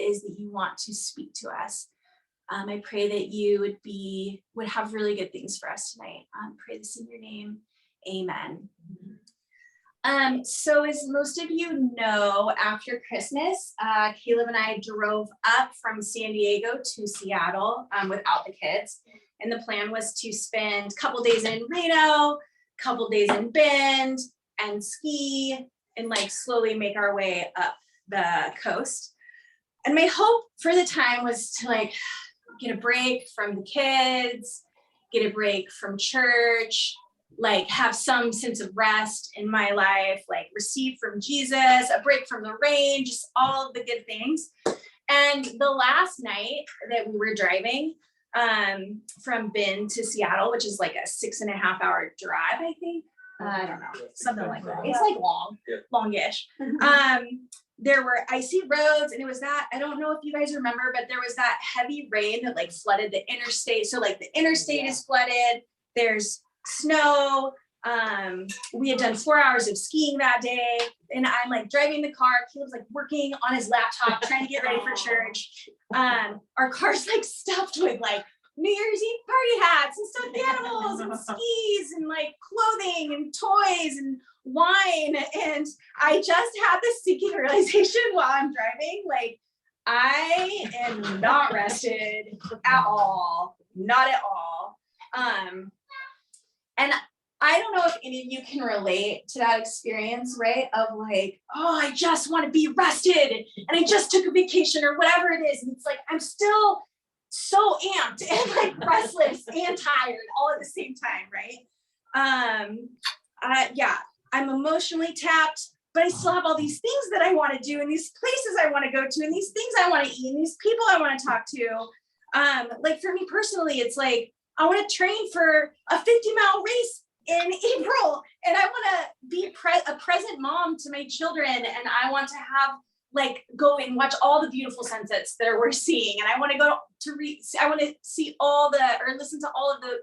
is that you want to speak to us. I pray that you would have really good things for us tonight. Pray this in your name. Amen. So as most of you know, after Christmas, Caleb and I drove up from San Diego to Seattle without the kids. And the plan was to spend a couple days in Reno, a couple days in Bend, and ski and like slowly make our way up the coast. And my hope for the time was to like get a break from the kids, get a break from church, like have some sense of rest in my life, like receive from Jesus, a break from the rain, just all of the good things. And the last night that we were driving from Bend to Seattle, which is like a 6.5 hour drive, I think. I don't know, something like that. It's like longish. There were icy roads, and it was that, I don't know if you guys remember, but there was that heavy rain that like flooded the interstate. So like the interstate is flooded, there's snow. We had done 4 hours of skiing that day, and I'm like driving the car. Caleb's like working on his laptop, trying to get ready for church. Our car's like stuffed with like New Year's Eve party hats and stuffed animals and skis and like clothing and toys and wine. And I just had this sinking realization while I'm driving, like I am not rested at all, not at all. And I don't know if any of you can relate to that experience, right? Of like, oh, I just want to be rested and I just took a vacation or whatever it is. And it's like, I'm still so amped and like restless and tired all at the same time, right? I'm emotionally tapped, but I still have all these things that I want to do and these places I want to go to and these things I want to eat and these people I want to talk to. Like for me personally, it's like, I want to train for a 50-mile race in April, and I want to be a present mom to my children, and I want to have like go and watch all the beautiful sunsets that we're seeing, and I want to go to I want to see listen to all of the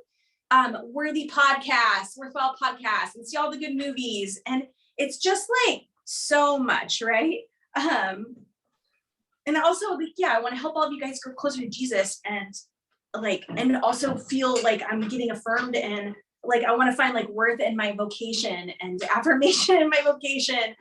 worthwhile podcasts, and see all the good movies, and it's just like so much, right? And also, like, I want to help all of you guys go closer to Jesus, and also feel like I'm getting affirmed, and like I want to find like worth in my vocation and affirmation in my vocation.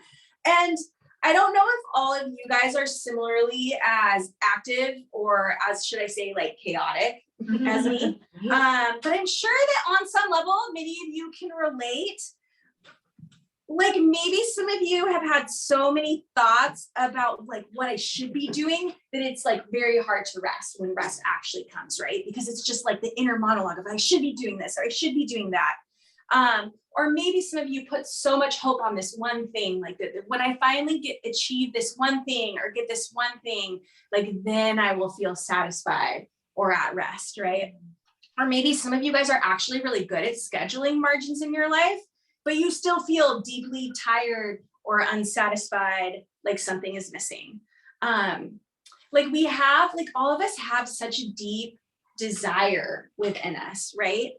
And I don't know if all of you guys are similarly as active, or as should I say like chaotic as me. But I'm sure that on some level, many of you can relate. Like maybe some of you have had so many thoughts about like what I should be doing that it's like very hard to rest when rest actually comes, right? Because it's just like the inner monologue of I should be doing this or I should be doing that. Or maybe some of you put so much hope on this one thing, like that when I finally achieve this one thing or get this one thing, like then I will feel satisfied or at rest, right? Or maybe some of you guys are actually really good at scheduling margins in your life, but you still feel deeply tired or unsatisfied, like something is missing. Like we have, like all of us have such a deep desire within us, right?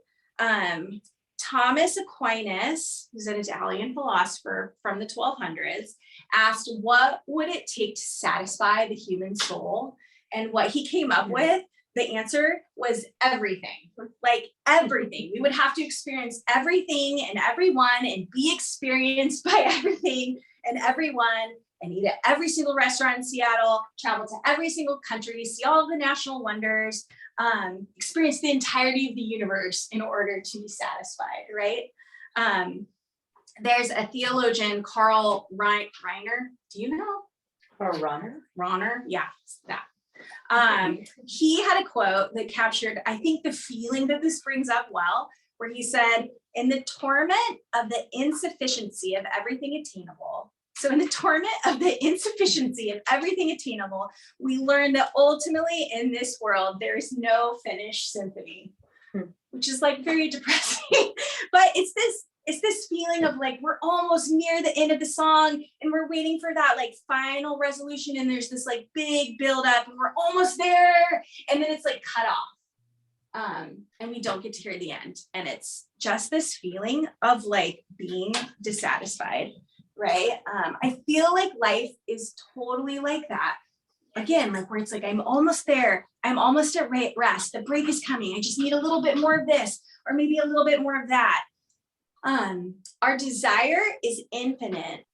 Thomas Aquinas, who's an Italian philosopher from the 1200s, asked what would it take to satisfy the human soul? And what he came up with, the answer was everything, like everything. We would have to experience everything and everyone and be experienced by everything and everyone and eat at every single restaurant in Seattle, travel to every single country, see all of the national wonders, experience the entirety of the universe in order to be satisfied, right? There's a theologian, Karl Reiner. Do you know? Karl Rahner? Rahner, yeah, that. He had a quote that captured, I think, the feeling that this brings up well, where he said, in the torment of the insufficiency of everything attainable, so in the torment of the insufficiency of everything attainable, we learn that ultimately in this world, there is no finished symphony, which is like very depressing, but it's this feeling of like, we're almost near the end of the song and we're waiting for that like final resolution. And there's this like big buildup and we're almost there. And then it's like cut off. And we don't get to hear the end. And it's just this feeling of like being dissatisfied, right? I feel like life is totally like that. again, like where it's like, I'm almost there. I'm almost at rest. The break is coming. I just need a little bit more of this, or maybe a little bit more of that. Our desire is infinite.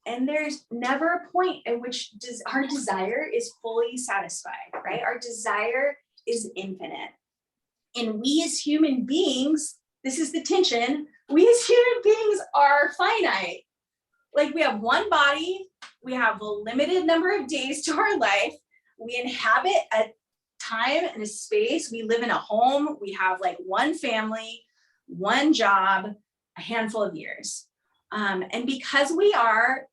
And there's never a point at which our desire is fully satisfied, right? Our desire is infinite. And we as human beings, this is the tension, we as human beings are finite. Like we have one body, we have a limited number of days to our life, we inhabit a time and a space, we live in a home, we have like one family, one job, a handful of years. And because we are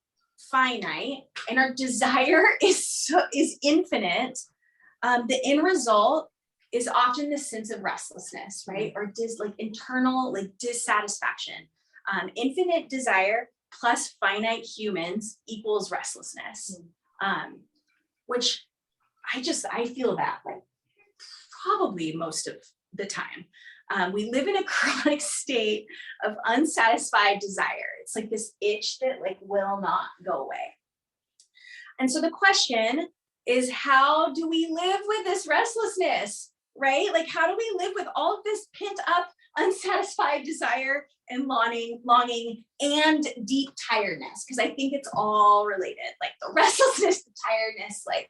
finite and our desire is infinite, the end result is often this sense of restlessness, right? Or internal dissatisfaction. Infinite desire plus finite humans equals restlessness, which I feel that like probably most of the time. We live in a chronic state of unsatisfied desire. It's like this itch that like will not go away. And so the question is, how do we live with this restlessness, right? Like, how do we live with all of this pent up, unsatisfied desire and longing and deep tiredness? Because I think it's all related, like the restlessness, the tiredness, like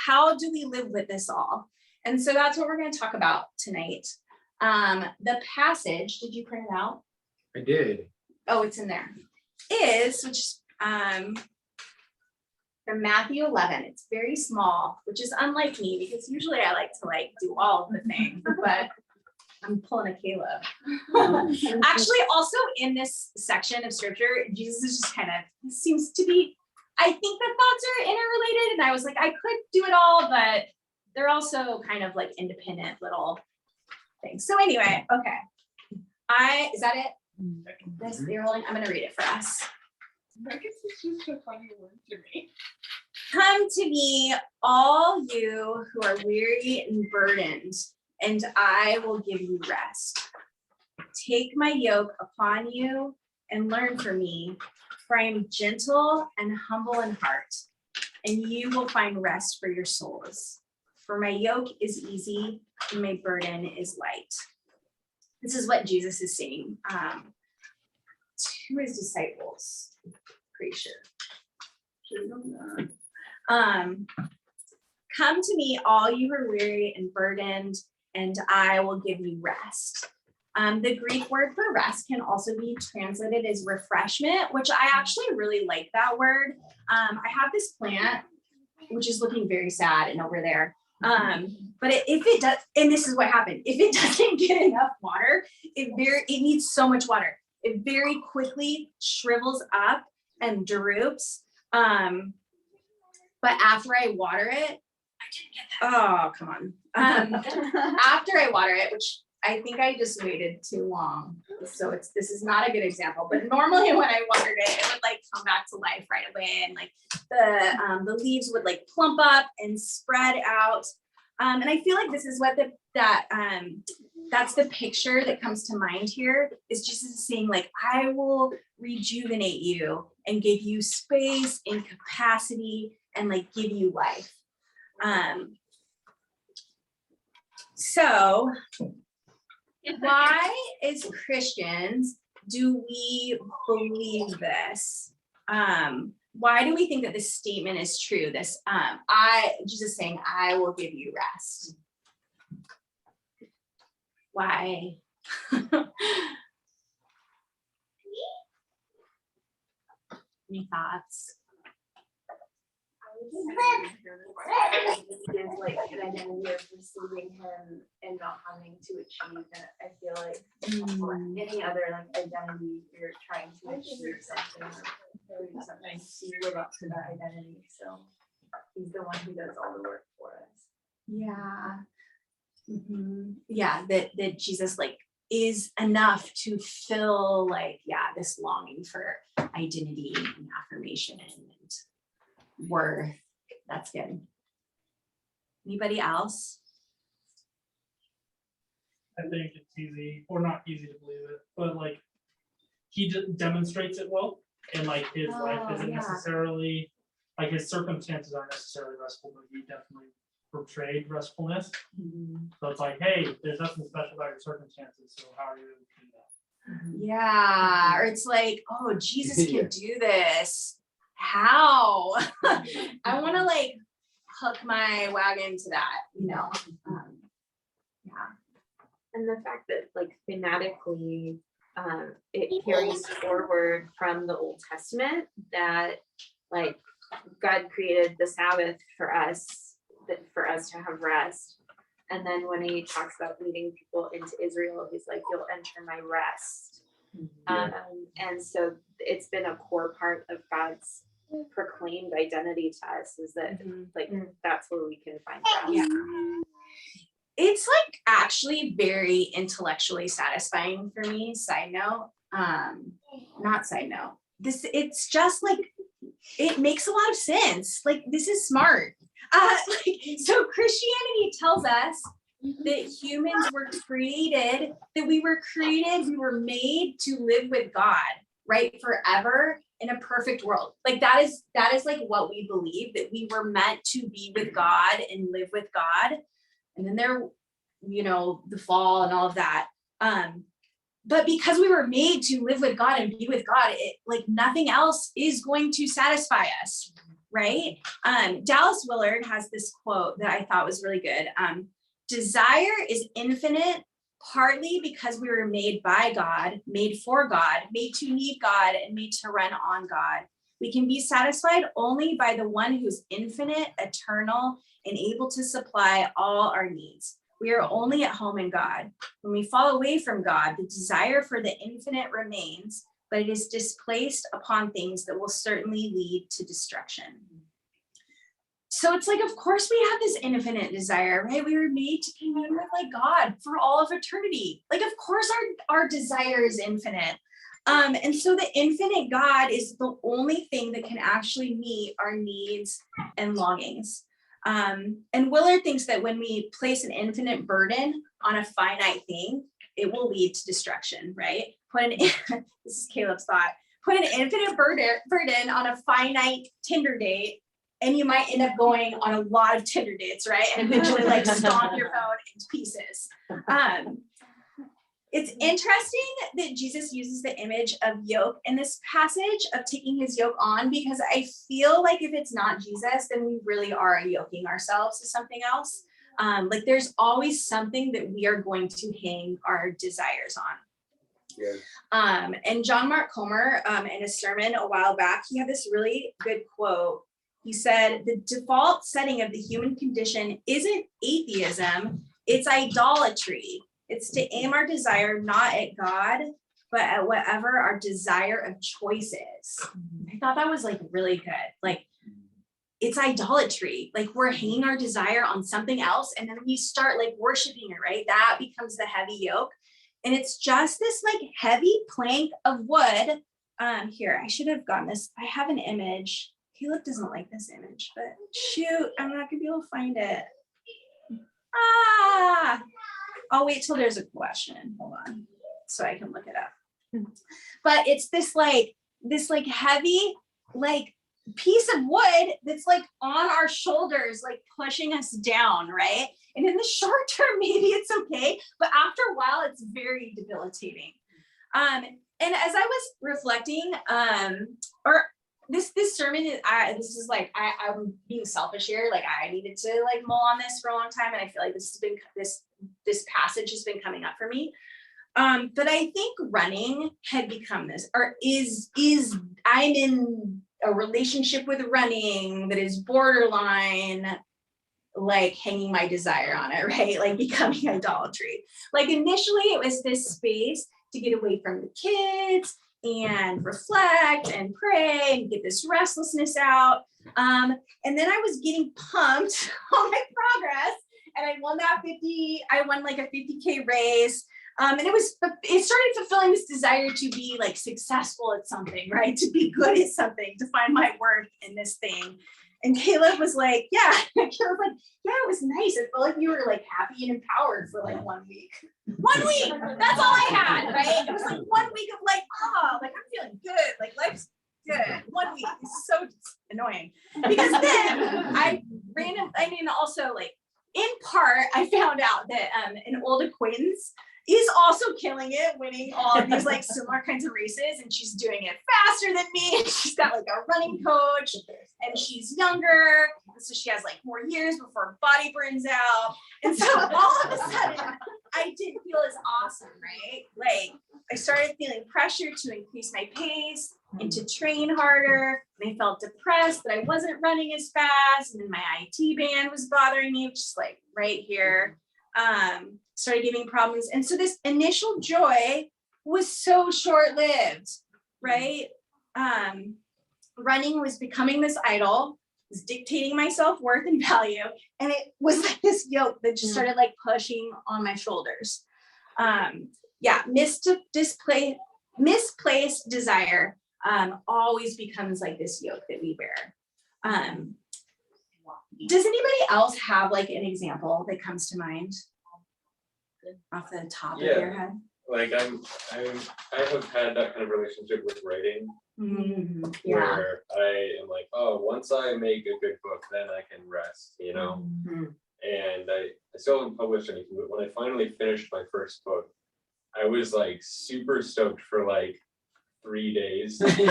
how do we live with this all? And so that's what we're going to talk about tonight. The passage, did you print it out? I did. Oh, it's in there. Which is from Matthew 11. It's very small, which is unlike me because usually I like to like do all of the things, but I'm pulling a Caleb. Actually, also in this section of scripture, Jesus is just kind of seems to be, I think the thoughts are interrelated, and I was like, I could do it all, but they're also kind of like independent little things. So anyway, okay. Is that it? This you're holding? I'm gonna read it for us. I guess it's just a funny word to me. Come to me, all you who are weary and burdened, and I will give you rest. Take my yoke upon you and learn from me, for I am gentle and humble in heart, and you will find rest for your souls. For my yoke is easy and my burden is light. This is what Jesus is saying to his disciples. Pretty sure. Come to me, all you who are weary and burdened, and I will give you rest. The Greek word for rest can also be translated as refreshment, which I actually really like that word. I have this plant, which is looking very sad and over there. But if it does, and this is what happened, if it doesn't get enough water, it needs so much water. It very quickly shrivels up and droops. But after I water it, I didn't get that. Oh, come on. After I water it, which I think I just waited too long. So this is not a good example, but normally when I watered it, it would like come back to life right away. And like the leaves would like plump up and spread out. And I feel like this is what that's the picture that comes to mind here, is Jesus saying like, I will rejuvenate you and give you space and capacity and like give you life. So why as Christians do we believe this? Why do we think that this statement is true? This Jesus saying, I will give you rest. Why? Any thoughts? Is like an identity of receiving him and not having to achieve it. I feel like any other like identity, you're trying to achieve something or do something to live up to that identity. So he's the one who does all the work for us. Yeah. Mm-hmm. Yeah, that Jesus like is enough to fill like, this longing for identity and affirmation and worth. That's good. Anybody else? I think it's easy, or not easy to believe it, but like he demonstrates it well, and like his life isn't necessarily like his circumstances aren't necessarily restful, but he definitely portrayed restfulness. So it's like, hey, there's nothing special about your circumstances, so how are you able to do that? Yeah, or it's like, oh, Jesus can do this. How? I want to like hook my wagon to that, you know. And the fact that like thematically, it carries forward from the Old Testament that like God created the Sabbath for us, that for us to have rest. And then when he talks about leading people into Israel, he's like, you'll enter my rest. And so it's been a core part of God's proclaimed identity to us, is that like that's where we can find rest. Yeah. It's like actually very intellectually satisfying for me. Side note, not side note. It's just like, it makes a lot of sense. Like, this is smart. So Christianity tells us that humans were created, we were made to live with God, right? Forever in a perfect world. Like that is like what we believe, that we were meant to be with God and live with God. And then there, you know, the fall and all of that. But because we were made to live with God and be with God, it like nothing else is going to satisfy us, right? Dallas Willard has this quote that I thought was really good. Desire is infinite, partly because we were made by God, made for God, made to need God, and made to run on God. We can be satisfied only by the one who's infinite, eternal, and able to supply all our needs. We are only at home in God. When we fall away from God, the desire for the infinite remains, but it is displaced upon things that will certainly lead to destruction. So it's like, of course we have this infinite desire, right? We were made to commune with like God for all of eternity. Like, of course our desire is infinite. And so the infinite God is the only thing that can actually meet our needs and longings. And Willard thinks that when we place an infinite burden on a finite thing, it will lead to destruction, right? This is Caleb's thought. Put an infinite burden on a finite Tinder date, and you might end up going on a lot of Tinder dates, right? And eventually like stomp your phone into pieces. It's interesting that Jesus uses the image of yoke in this passage, of taking his yoke on, because I feel like if it's not Jesus, then we really are yoking ourselves to something else. Like there's always something that we are going to hang our desires on. Yeah. And John Mark Comer, in a sermon a while back, he had this really good quote. He said, the default setting of the human condition isn't atheism, it's idolatry. It's to aim our desire not at God, but at whatever our desire of choice is. I thought that was like really good. Like, it's idolatry. Like, we're hanging our desire on something else, and then we start like worshiping it, right? That becomes the heavy yoke. And it's just this like heavy plank of wood. Here, I should have gotten this. I have an image. Caleb doesn't like this image, but shoot, I'm not gonna be able to find it. I'll wait till there's a question. Hold on, so I can look it up. But it's this heavy like piece of wood that's like on our shoulders, like pushing us down, right? And in the short term, maybe it's okay, but after a while, it's very debilitating. And as I was reflecting, this sermon is, I'm being selfish here. Like, I needed to like mull on this for a long time, and I feel like this passage has been coming up for me. But I think running had become this, or is I'm in a relationship with running that is borderline like hanging my desire on it, right? Like becoming idolatry. Like initially it was this space to get away from the kids and reflect and pray and get this restlessness out. And then I was getting pumped on my progress, and I won like a 50K race. And it started fulfilling this desire to be like successful at something, right? To be good at something, to find my worth in this thing. And Caleb was like, yeah, it was nice. It felt like you were like happy and empowered for like 1 week. 1 week, that's all I had, right? It was like 1 week of like, I'm feeling good. Like life's good. 1 week. It's so annoying. Because then also like in part, I found out that an old acquaintance is also killing it, winning all of these like similar kinds of races, and she's doing it faster than me. She's got like a running coach, and she's younger, and so she has like more years before her body burns out. And so all of a sudden, I didn't feel as awesome, right? Like I started feeling pressure to increase my pace and to train harder. And I felt depressed that I wasn't running as fast, and then my IT band was bothering me, which is like right here. Started giving problems. And so this initial joy was so short-lived, right? Running was becoming this idol, was dictating my self-worth and value. And it was like this yoke that just started like pushing on my shoulders. Misplaced desire always becomes like this yoke that we bear. Does anybody else have like an example that comes to mind off the top of your head? Like I have had that kind of relationship with writing, Yeah. where I am like, oh, once I make a good book, then I can rest, you know. And I still haven't published anything, but when I finally finished my first book, I was like super stoked for like 3 days. And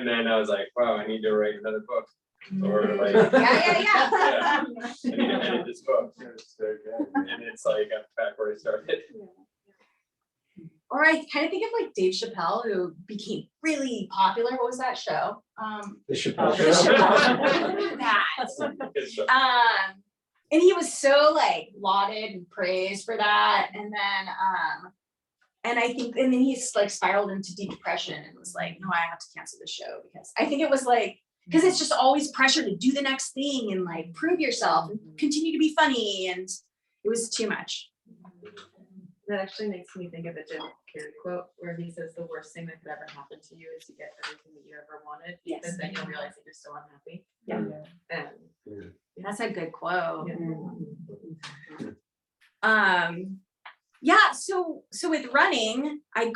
then I was like, wow, I need to write another book. Or like, Yeah. I need to edit this book. And it's like I'm back where I started. Or I kind of think of like Dave Chappelle, who became really popular. What was that show? The Chappelle The Show. Chappelle. That. Good stuff. And he was so like lauded and praised for that. And then and then he's like spiraled into deep depression and was like, no, I have to cancel the show, because I think it was like, because it's just always pressure to do the next thing and like prove yourself and continue to be funny, and it was too much. That actually makes me think of a Jim Carrey quote where he says the worst thing that could ever happen to you is to get everything that you ever wanted, because then you'll realize that you're still unhappy. That's a good quote. So with running, I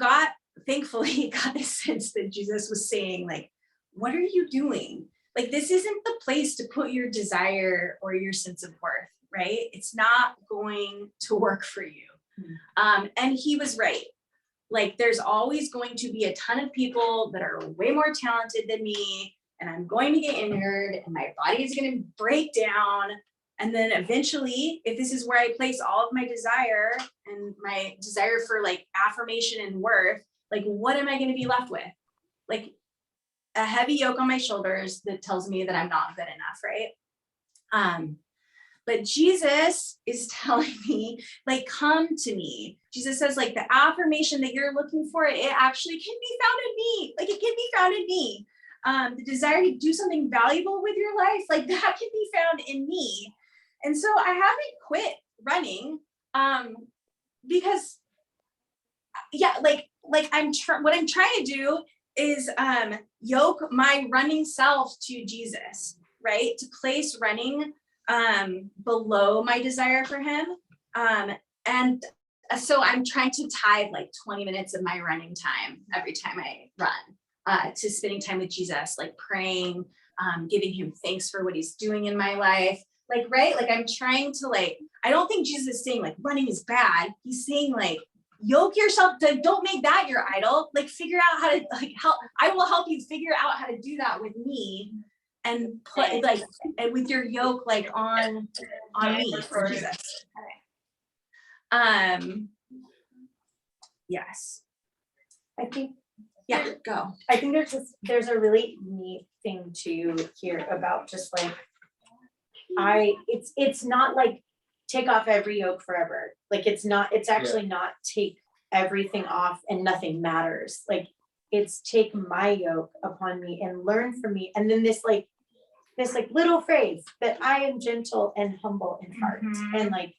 thankfully got this sense that Jesus was saying, like, what are you doing? Like, this isn't the place to put your desire or your sense of worth, right? It's not going to work for you. And he was right. Like, there's always going to be a ton of people that are way more talented than me, and I'm going to get injured, and my body is going to break down. And then eventually, if this is where I place all of my desire and my desire for like affirmation and worth, like, what am I going to be left with? Like a heavy yoke on my shoulders that tells me that I'm not good enough, right? But Jesus is telling me, like, come to me. Jesus says, like, the affirmation that you're looking for, it actually can be found in me. Like, it can be found in me. The desire to do something valuable with your life, like, that can be found in me. And so I haven't quit running, because, what I'm trying to do is yoke my running self to Jesus, right? To place running below my desire for him. And so I'm trying to tithe like 20 minutes of my running time every time I run to spending time with Jesus, like praying, giving him thanks for what he's doing in my life. Like, right? Like, I'm trying to, like, I don't think Jesus is saying like running is bad. He's saying like, yoke yourself to, don't make that your idol. Like, figure out how to like help. I will help you figure out how to do that with me, and put like, and with your yoke like on me for Jesus. Yes. I think, Go. I think there's a really neat thing to hear about, just like, it's not like take off every yoke forever. Like, it's actually not take everything off and nothing matters. Like, it's take my yoke upon me and learn from me. And then this little phrase that I am gentle and humble in heart. And like,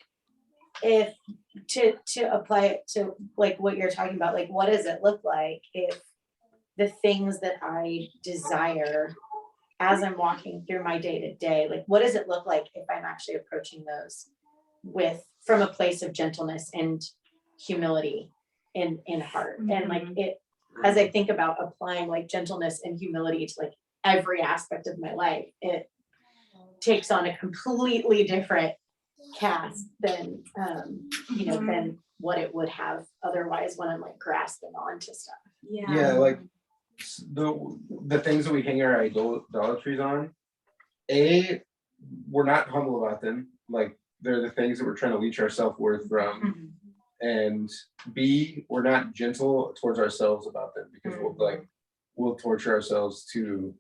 if to apply it to like what you're talking about, like, what does it look like if the things that I desire as I'm walking through my day to day, like, what does it look like if I'm actually approaching those from a place of gentleness and humility in heart? And like, as I think about applying like gentleness and humility to like every aspect of my life, it takes on a completely different cast than, than what it would have otherwise when I'm like grasping onto stuff. Yeah, like the things that we hang our idolatries on, we're not humble about them. Like they're the things that we're trying to leech our self-worth from. And B, we're not gentle towards ourselves about them because we'll torture ourselves to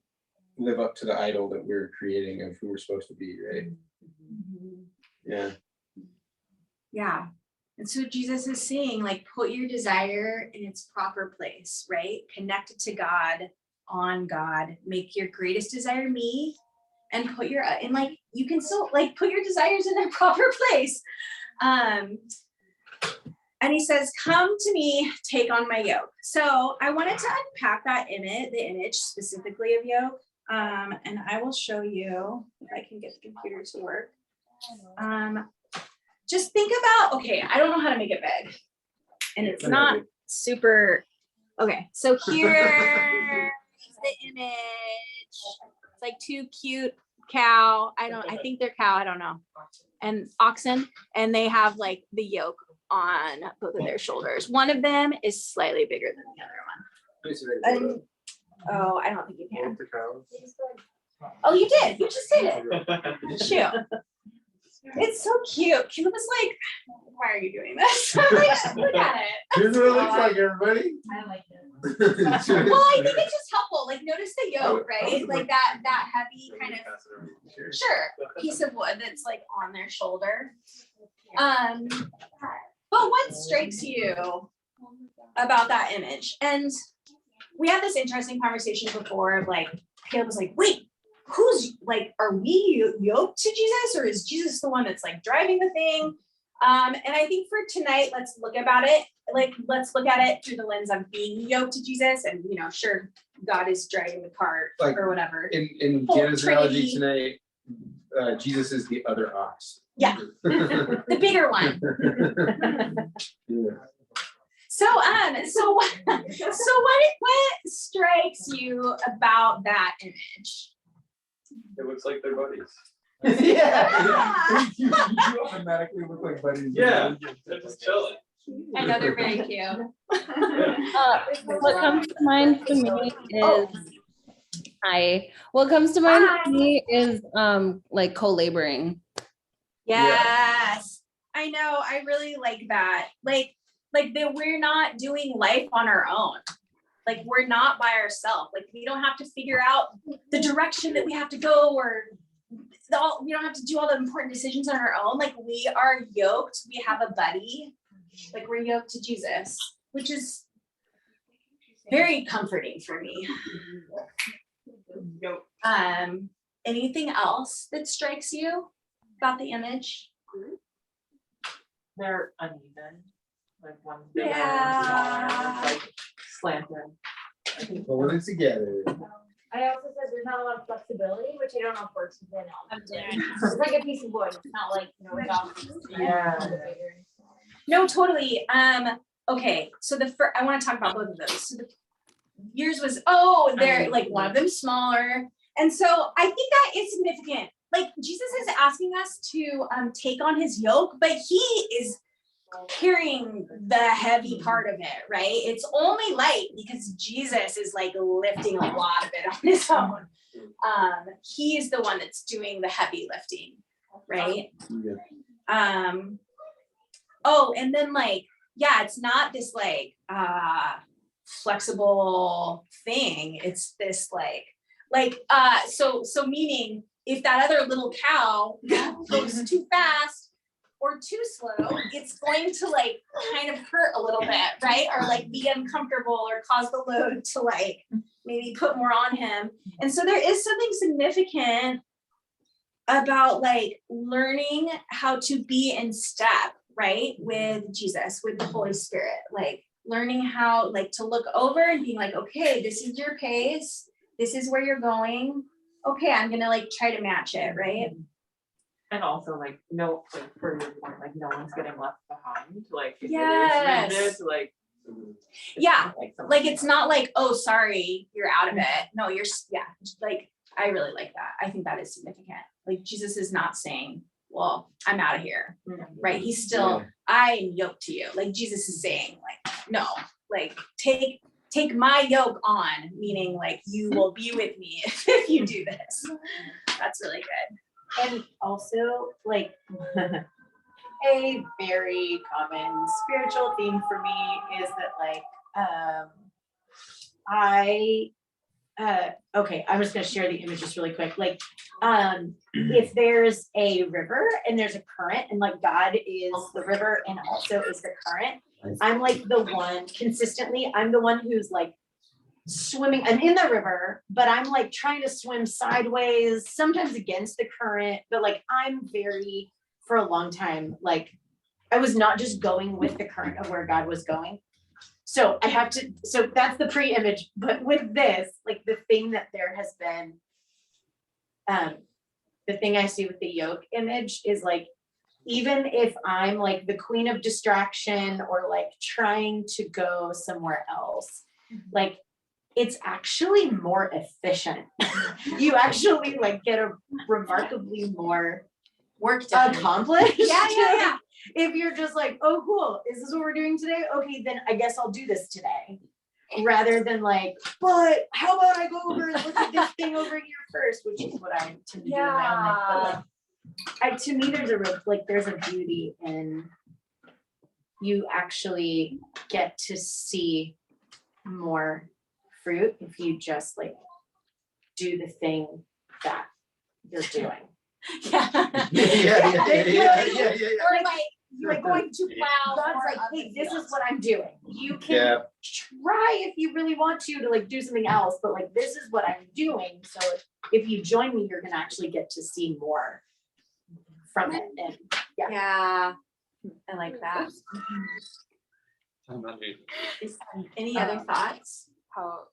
live up to the idol that we're creating of who we're supposed to be, right? Yeah. Yeah. And so Jesus is saying, like, put your desire in its proper place, right? Connect it to God, on God, make your greatest desire me, and put your, and like, you can still like put your desires in their proper place. And he says, come to me, take on my yoke. So I wanted to unpack that image, the image specifically of yoke. And I will show you if I can get the computer to work. Just think about, okay, I don't know how to make it big. And it's not super, okay, so here's the image. It's like two cute cow. I think they're cow, I don't know. And oxen, and they have like the yoke on both of their shoulders. One of them is slightly bigger than the other one. And, oh, I don't think you can. Oh, you did. You just did it. Shoot. It's so cute. Caleb was like, why are you doing this? I'm like, look at it. Here's what it looks like, everybody. I like it. Well, I think it's just helpful. Like, notice the yoke, right? Like that heavy kind of, sure, piece of wood that's like on their shoulder. But what strikes you about that image? And we had this interesting conversation before of like, Caleb was like, wait, who's like, are we yoked to Jesus, or is Jesus the one that's like driving the thing? And I think for tonight, let's look at it through the lens of being yoked to Jesus, and sure, God is driving the cart Like, or whatever. In Full Jana's analogy Trinity. tonight, Jesus is the other ox. Yeah, the bigger one. Yeah. So what strikes you about that image? It looks like they're buddies. Yeah. You automatically look like buddies. Yeah, they're just chilling. I know they're very cute. What comes to mind for me is What comes to mind for me is like co-laboring. Yes, I know. I really like that. Like that we're not doing life on our own. Like we're not by ourselves. Like we don't have to figure out the direction that we have to go, or we don't have to do all the important decisions on our own. Like we are yoked. We have a buddy. Like we're yoked to Jesus, which is very comforting for me. Anything else that strikes you about the image? They're uneven, like one Yeah. like slanted. Pulling it together. I also said there's not a lot of flexibility, which I don't know if works within all. It's like a piece of wood. It's not like, a dog. Yeah. No, totally. Okay, so I want to talk about both of those. So yours was, they're like one of them smaller. And so I think that is significant. Like Jesus is asking us to take on his yoke, but he is carrying the heavy part of it, right? It's only light because Jesus is like lifting a lot of it on his own. He is the one that's doing the heavy lifting, right? Yeah. And then it's not this flexible thing. It's this so meaning if that other little cow goes too fast or too slow, it's going to kind of hurt a little bit, right? Or be uncomfortable or cause the load to maybe put more on him. And so there is something significant about learning how to be in step, right, with Jesus, with the Holy Spirit, learning how to look over and being okay, this is your pace, this is where you're going, okay, I'm gonna try to match it, right? And also for your point, no one's getting left behind. Yes. To Yeah, like it's not like, oh, sorry, you're out of it. No, like, I really like that. I think that is significant. Like Jesus is not saying, well, I'm out of here, right? He's still, I am yoked to you. Like Jesus is saying, like, no, like take my yoke on, meaning like you will be with me if you do this. That's really good. And also, like, a very common spiritual theme for me is that, like, okay, I'm just gonna share the image just really quick. Like, if there's a river and there's a current, and like God is the river and also is the current, I'm like the one consistently, I'm the one who's like swimming, I'm in the river, but I'm like trying to swim sideways, sometimes against the current, but like I'm very, for a long time, like I was not just going with the current of where God was going. So I have to, so that's the pre-image, but with this, like the thing that there has been, the thing I see with the yoke image is like, even if I'm like the queen of distraction or like trying to go somewhere else, like it's actually more efficient. You actually like get a remarkably more Work done. accomplished. Yeah. If you're just like, oh, cool, is this what we're doing today? Okay, then I guess I'll do this today. Rather than like, but how about I go over and look at this thing over here first, which is what I tend to do in my own life. But like, to me, there's a beauty in you actually get to see more fruit if you just like do the thing that you're doing. Yeah. Or like you're going to plow. God's like, hey, this is what I'm doing. You can try if you really want to like do something else, but like this is what I'm doing. So if you join me, you're gonna actually get to see more from it. And Yeah, I like that. Any other thoughts? How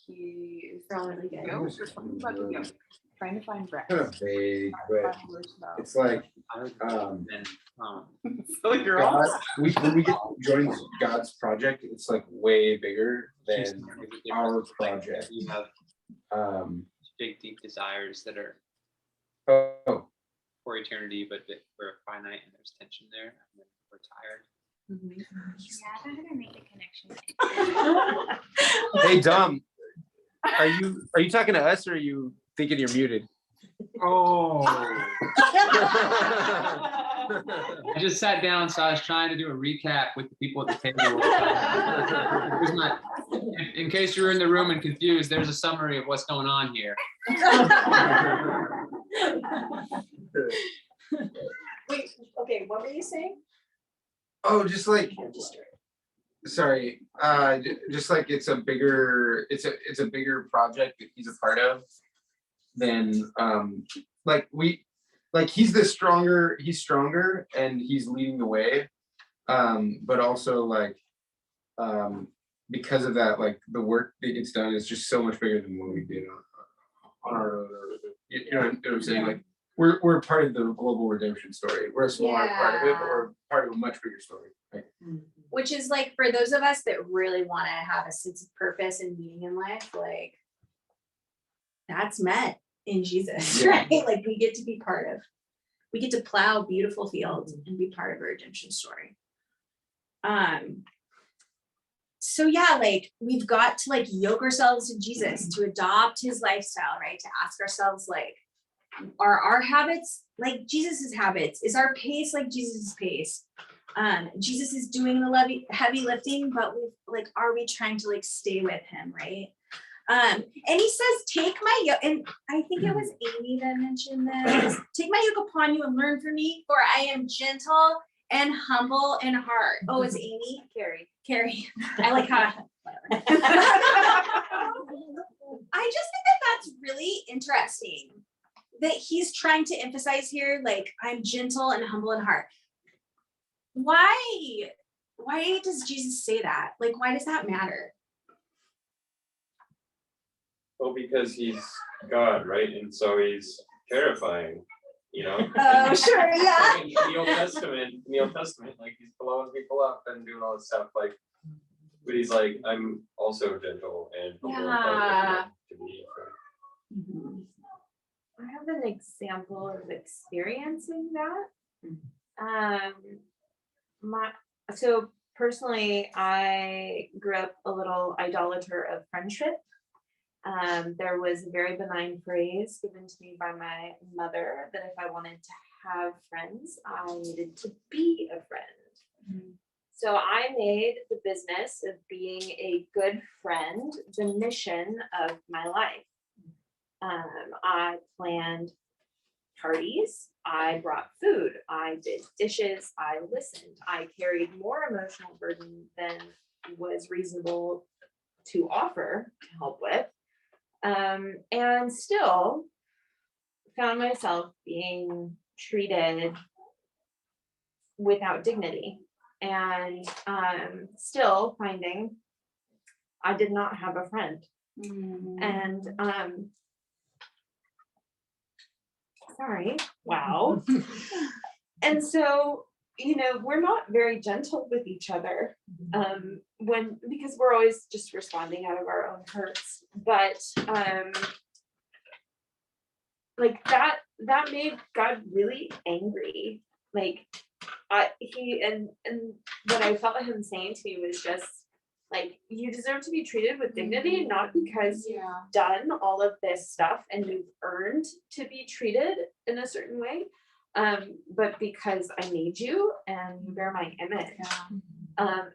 he is They're all really good. yoke or something about the yoke, trying to find rest. Kind of vague, but Find words about- it's like, So you're all God, when we get join God's project, it's like way bigger than our project. You have big, deep desires that are Oh, for eternity, but that we're finite and there's tension there. And then we're tired. Yeah, I don't know how to make the connection. hey Dom, are you talking to us or are you thinking you're muted? Oh. I just sat down, so I was trying to do a recap with the people at the table. Here's in case you were in the room and confused, there's a summary of what's going on here. Wait, okay, what were you saying? Oh, just like, sorry, just like it's a bigger project that he's a part of than he's stronger and he's leading the way, but also like because of that, like the work that gets done is just so much bigger than what we did on our own. You know what I'm saying? Like we're part of the global redemption story. We're a smaller part of it, but we're part of a much bigger story. Right? Which is like for those of us that really want to have a sense of purpose and meaning in life, like that's met in Jesus, right? Like we get to plow beautiful fields and be part of a redemption story. So yeah, like we've got to like yoke ourselves to Jesus, to adopt his lifestyle, right? To ask ourselves like, are our habits like Jesus's habits? Is our pace like Jesus's pace? Jesus is doing the heavy lifting, but are we trying to like stay with him, right? And he says, take my yoke, and I think it was Amy that mentioned this. Take my yoke upon you and learn from me, for I am gentle and humble in heart. Oh, it's Amy? Carrie. I like how I just think that that's really interesting that he's trying to emphasize here, like, I'm gentle and humble in heart. Why does Jesus say that? Like, why does that matter? Well, because he's God, right? And so he's terrifying, you know? Oh, sure, yeah. In the Old Testament, like he's blowing people up and doing all this stuff. Like But he's like, I'm also gentle and humble and Yeah. to be. I have an example of experiencing that. So personally, I grew up a little idolater of friendship. There was a very benign phrase given to me by my mother that if I wanted to have friends, I needed to be a friend. So I made the business of being a good friend the mission of my life. I planned parties, I brought food, I did dishes, I listened, I carried more emotional burden than was reasonable to offer to help with. And still found myself being treated without dignity, and still finding I did not have a friend. And sorry, wow. And so, you know, we're not very gentle with each other because we're always just responding out of our own hurts. But like that made God really angry. Like he and what I felt him saying to me was just like, you deserve to be treated with dignity, not because you've done all of this stuff and you've earned to be treated in a certain way, but because I made you and you bear my image.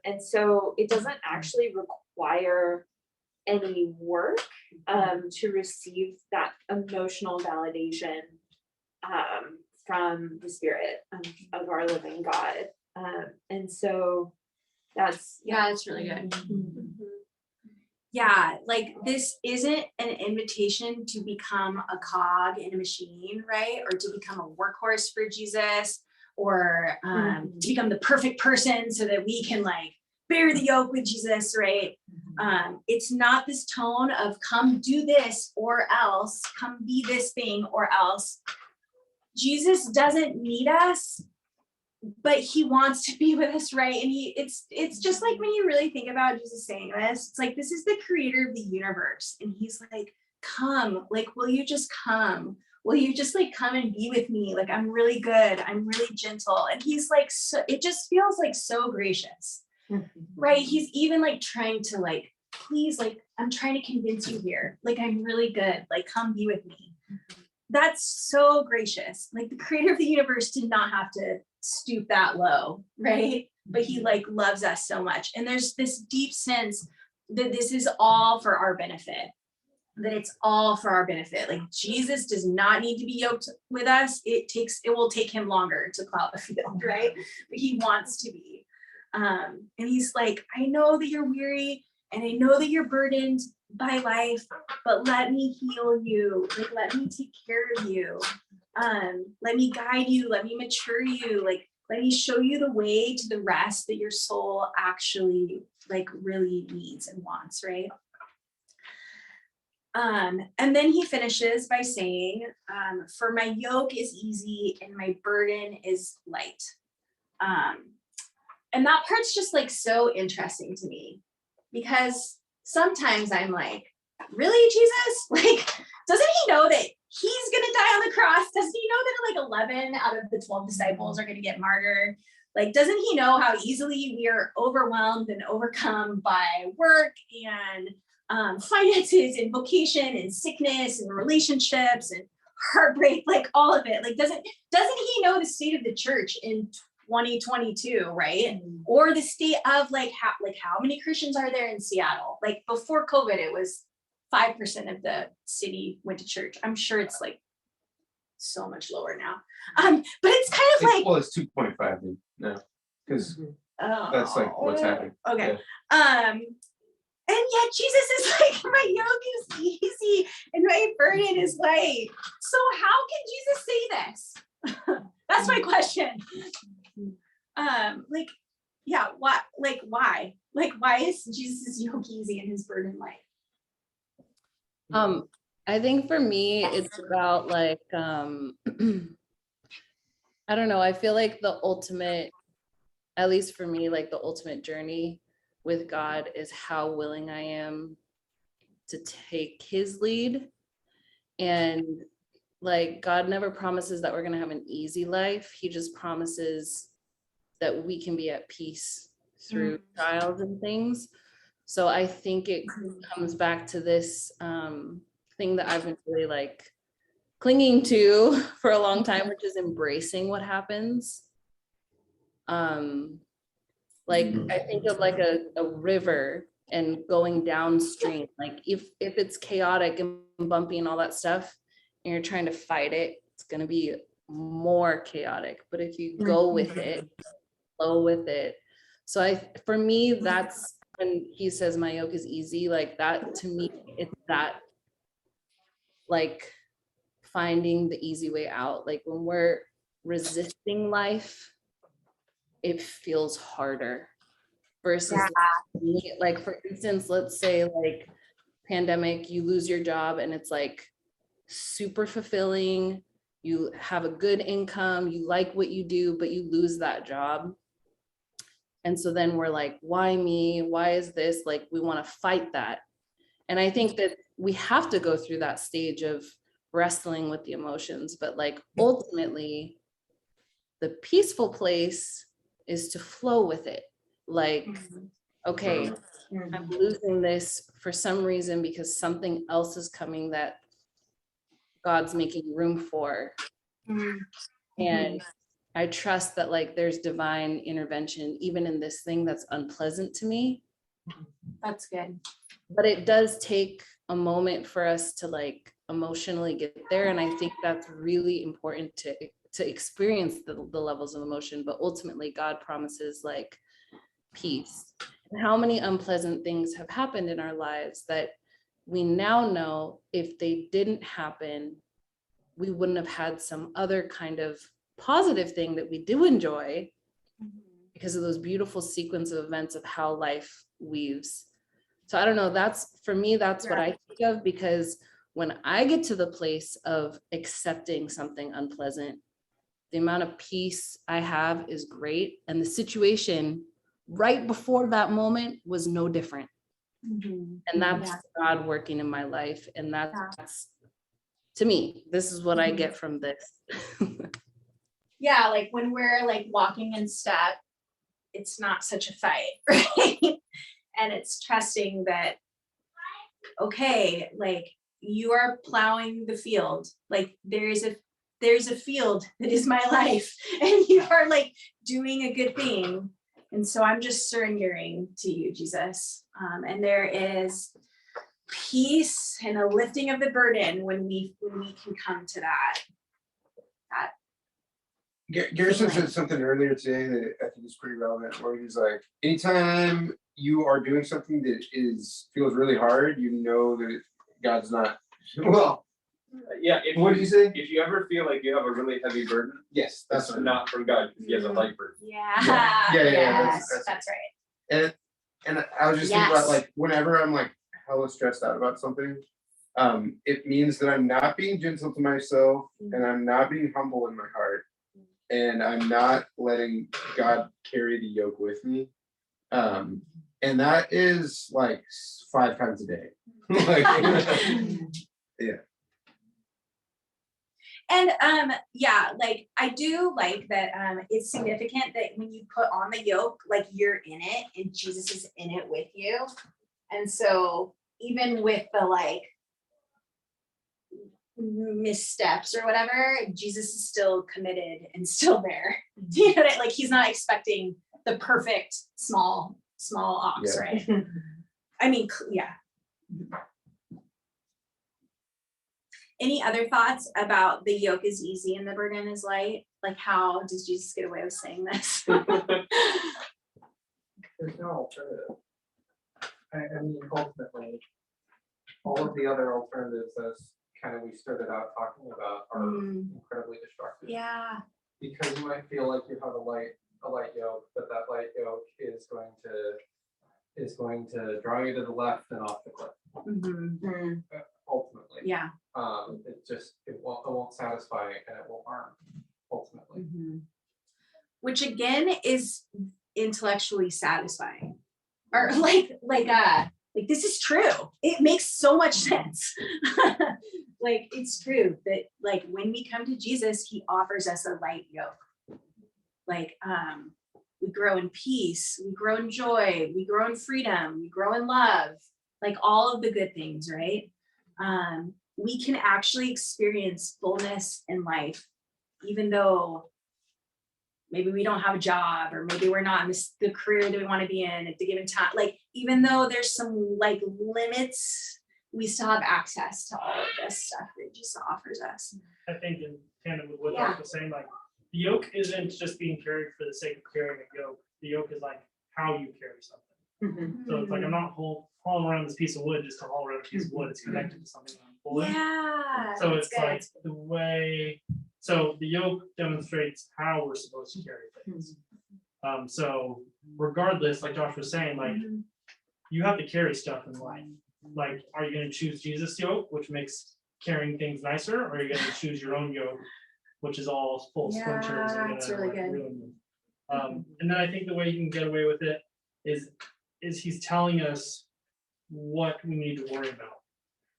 And so it doesn't actually require any work to receive that emotional validation from the Spirit of our living God. And so that's it's really good. Yeah, like this isn't an invitation to become a cog in a machine, right? Or to become a workhorse for Jesus, or to become the perfect person so that we can like bear the yoke with Jesus, right? It's not this tone of come do this or else, come be this thing or else. Jesus doesn't need us, but he wants to be with us, right? And it's just like when you really think about Jesus saying this, it's like, this is the creator of the universe. And he's like, come, like, will you just come? Will you just like come and be with me? Like, I'm really good. I'm really gentle. And he's like, so it just feels like so gracious, right? He's even like trying to like, please, like, I'm trying to convince you here. Like, I'm really good. Like, come be with me. That's so gracious. Like the creator of the universe did not have to stoop that low, right? But he like loves us so much. And there's this deep sense that this is all for our benefit, that it's all for our benefit. Like Jesus does not need to be yoked with us. It will take him longer to plow the field, right? But he wants to be. And he's like, I know that you're weary and I know that you're burdened by life, but let me heal you. Like, let me take care of you. Let me guide you. Let me mature you. Like, let me show you the way to the rest that your soul actually like really needs and wants, right? And then he finishes by saying, for my yoke is easy and my burden is light. And that part's just like so interesting to me, because sometimes I'm like, really, Jesus? Like, doesn't he know that he's gonna die on the cross? Doesn't he know that like 11 out of the 12 disciples are gonna get martyred? Like, doesn't he know how easily we are overwhelmed and overcome by work and finances and vocation and sickness and relationships and heartbreak, like all of it? Like, doesn't he know the state of the church in 2022, right? Or the state of like how many Christians are there in Seattle? Like before COVID, it was 5% of the city went to church. I'm sure it's like so much lower now. But it's kind of like, well, it's 2.5 now, because that's like what's happening. Okay. And yet Jesus is like, my yoke is easy and my burden is light. So how can Jesus say this? That's my question. Like, yeah, why? Like, why is Jesus' yoke easy and his burden light? I think for me, it's about like, I don't know, I feel like the ultimate, at least for me, like the ultimate journey with God is how willing I am to take his lead. And like, God never promises that we're going to have an easy life. He just promises that we can be at peace through trials and things. So I think it comes back to this thing that I've been really like clinging to for a long time, which is embracing what happens. Like I think of like a river and going downstream. Like if it's chaotic and bumpy and all that stuff, and you're trying to fight it, it's gonna be more chaotic. But if you go with it, flow with it. So for me, that's when he says my yoke is easy, like that to me, it's that like finding the easy way out. Like when we're resisting life, it feels harder versus like, for instance, let's say like pandemic, you lose your job and it's like super fulfilling. You have a good income, you like what you do, but you lose that job. And so then we're like, why me? Why is this? Like, we want to fight that. And I think that we have to go through that stage of wrestling with the emotions, but like ultimately the peaceful place is to flow with it. Like, okay, I'm losing this for some reason because something else is coming that God's making room for. And I trust that like there's divine intervention even in this thing that's unpleasant to me. That's good. But it does take a moment for us to like emotionally get there. And I think that's really important to experience the levels of emotion. But ultimately God promises like peace. And how many unpleasant things have happened in our lives that we now know if they didn't happen, we wouldn't have had some other kind of positive thing that we do enjoy because of those beautiful sequence of events of how life weaves. So I don't know, that's for me, that's what I think of, because when I get to the place of accepting something unpleasant, the amount of peace I have is great. And the situation right before that moment was no different. And that's God working in my life. And that's to me, this is what I get from this. Yeah, like when we're like walking in step, it's not such a fight, right? And it's trusting that, okay, like you are plowing the field. Like there's a field that is my life, and you are like doing a good thing. And so I'm just surrendering to you, Jesus. And there is peace and a lifting of the burden when we can come to that. Garrison said something earlier today that I think is pretty relevant, where he's like, anytime you are doing something that feels really hard, you know that God's not, well, Yeah. what did you say? If you ever feel like you have a really heavy burden, Yes, that's that's not from God, because he has a light burden. Yeah. That's right. And I was just thinking about like whenever I'm like hella stressed out about something, it means that I'm not being gentle to myself and I'm not being humble in my heart. And I'm not letting God carry the yoke with me. And that is like 5 times a day. Like, yeah. And like I do like that it's significant that when you put on the yoke, like you're in it and Jesus is in it with you. And so even with the like missteps or whatever, Jesus is still committed and still there. You know, like he's not expecting the perfect small ox, right? I mean, yeah. Any other thoughts about the yoke is easy and the burden is light? Like, how does Jesus get away with saying this? There's no alternative. I mean, ultimately, all of the other alternatives, as kind of we started out talking about, are incredibly destructive. Yeah. Because you might feel like you have a light yoke, but that light yoke is going to draw you to the left and off the cliff. Ultimately. Yeah. It won't satisfy and it won't harm ultimately. Which again is intellectually satisfying, or like this is true. It makes so much sense. Like it's true that like when we come to Jesus, he offers us a light yoke. Like we grow in peace, we grow in joy, we grow in freedom, we grow in love, like all of the good things, right? We can actually experience fullness in life, even though maybe we don't have a job, or maybe we're not in the career that we want to be in at the given time. Like, even though there's some like limits, we still have access to all of this stuff that Jesus offers us. I think in tandem with what Yeah. Josh was saying, like the yoke isn't just being carried for the sake of carrying a yoke. The yoke is like how you carry something. So it's like I'm not hauling around this piece of wood just to haul around a piece of wood. It's connected to something that I'm pulling. Yeah. So that's it's good. like the way. So the yoke demonstrates how we're supposed to carry things. So regardless, like Josh was saying, like you have to carry stuff in life. Like, are you going to choose Jesus' yoke, which makes carrying things nicer, or are you going to choose your own yoke, which is all full of splinters and that's gonna, really like, good. ruin you? And then I think the way you can get away with it is he's telling us what we need to worry about.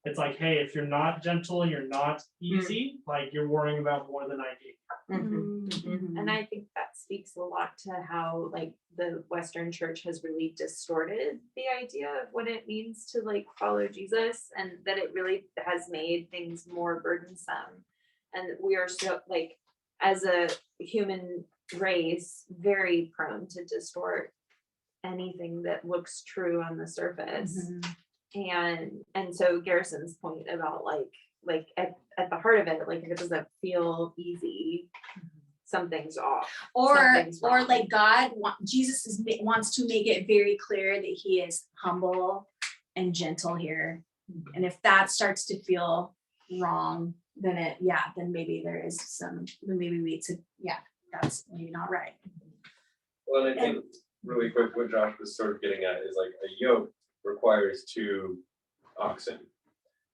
It's like, hey, if you're not gentle and you're not easy, like you're worrying about more than I do. And I think that speaks a lot to how like the Western church has really distorted the idea of what it means to like follow Jesus, and that it really has made things more burdensome. And we are so like, as a human race, very prone to distort anything that looks true on the surface. And so Garrison's point about like at the heart of it, like if it doesn't feel easy, something's off. Or Something's wrong. like Jesus wants to make it very clear that he is humble and gentle here. And if that starts to feel wrong, then then maybe there is maybe we need to, that's maybe not right. Well, and I think really quick, what Josh was sort of getting at is like a yoke requires 2 oxen,